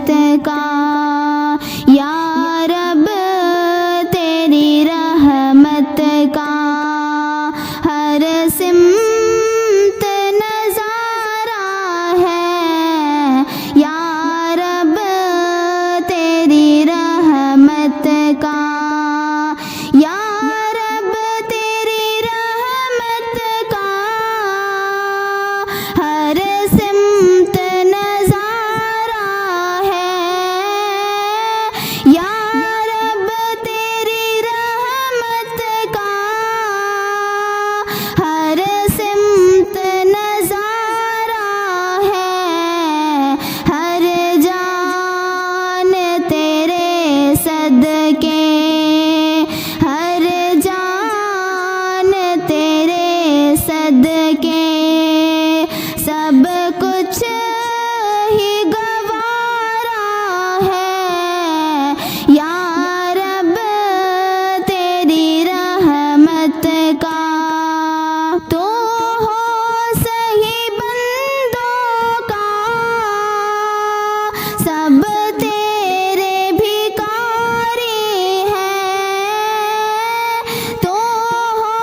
رحمت کا یا رب تیری رحمت کا ہر سمت نظارہ ہے یا رب تیری رحمت کا یا رب تیری رحمت کا ہر سمت نظارہ ہے یا رب تیری رحمت کا ہر سمت نظارہ ہے ہر جان تیرے صدقے ہر جان تیرے صدقے سب کچھ ہی گوارا ہے یا رب تیری رحمت کا تو ہو صحیح بندوں کا سب تیرے بھکاری ہیں تو ہو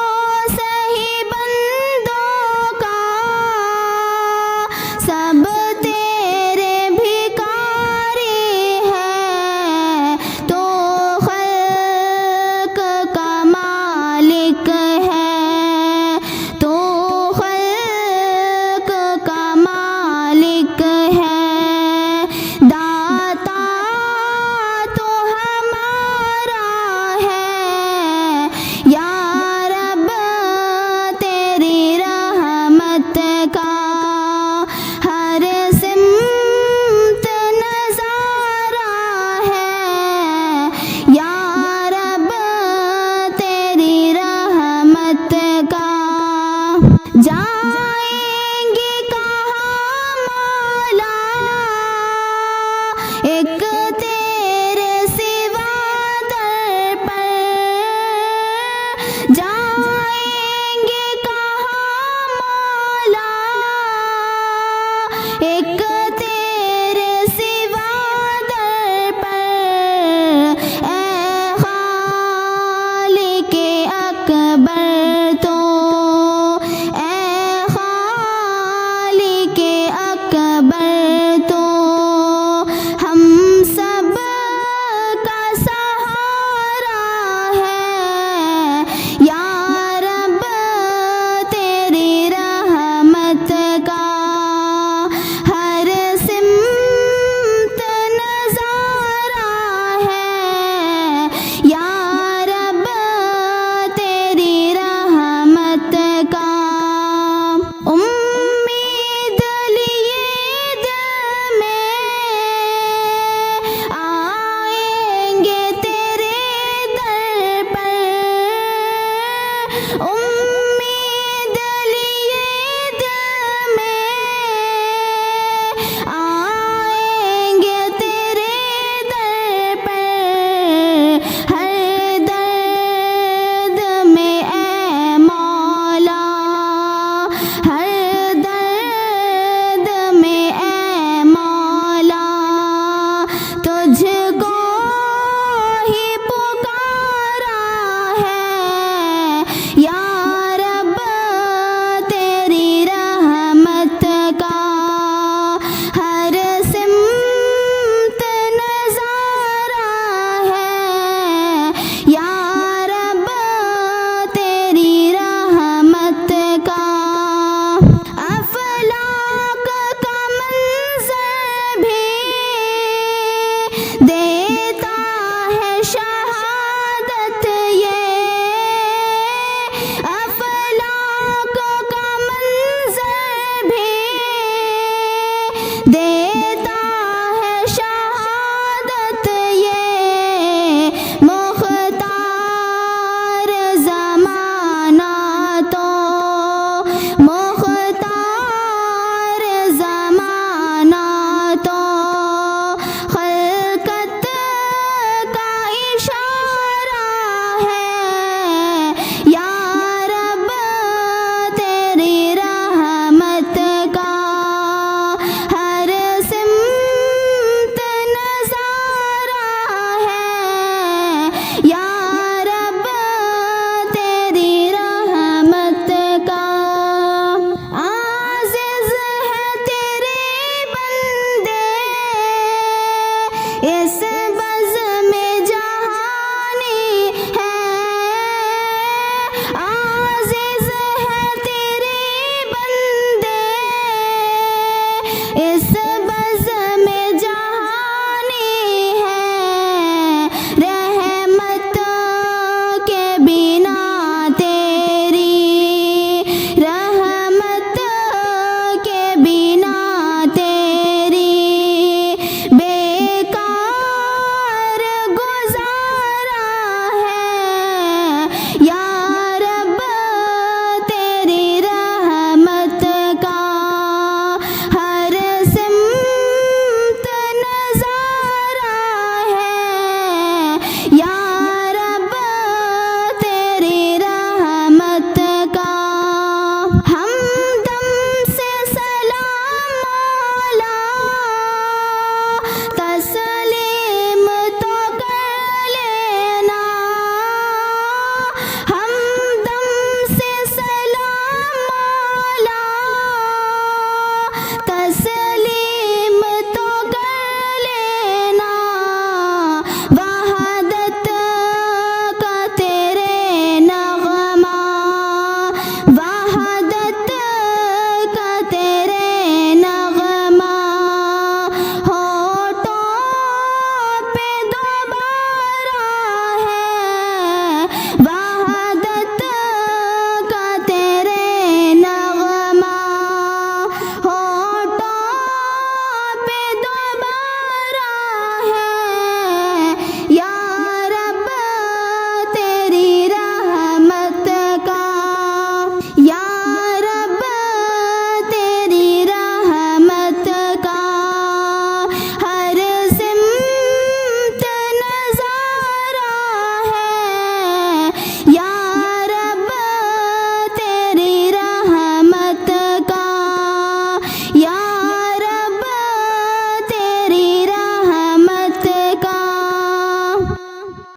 صحیح بندوں کا سب تیرے بھکاری ہیں تو خلق کا مالک ہے تو خلق کا مالک ہے داتا تو ہمارا ہے یا رب تیری رحمت کا ہر سمت نظارہ ہے یا رب تیری رحمت کا جائیں گے کہاں مولا ایک تیرے سوا در پر جائیں گے کہاں مولا ایک تیرے سوا در پر اے خالق اکبر تو اے خالق اکبر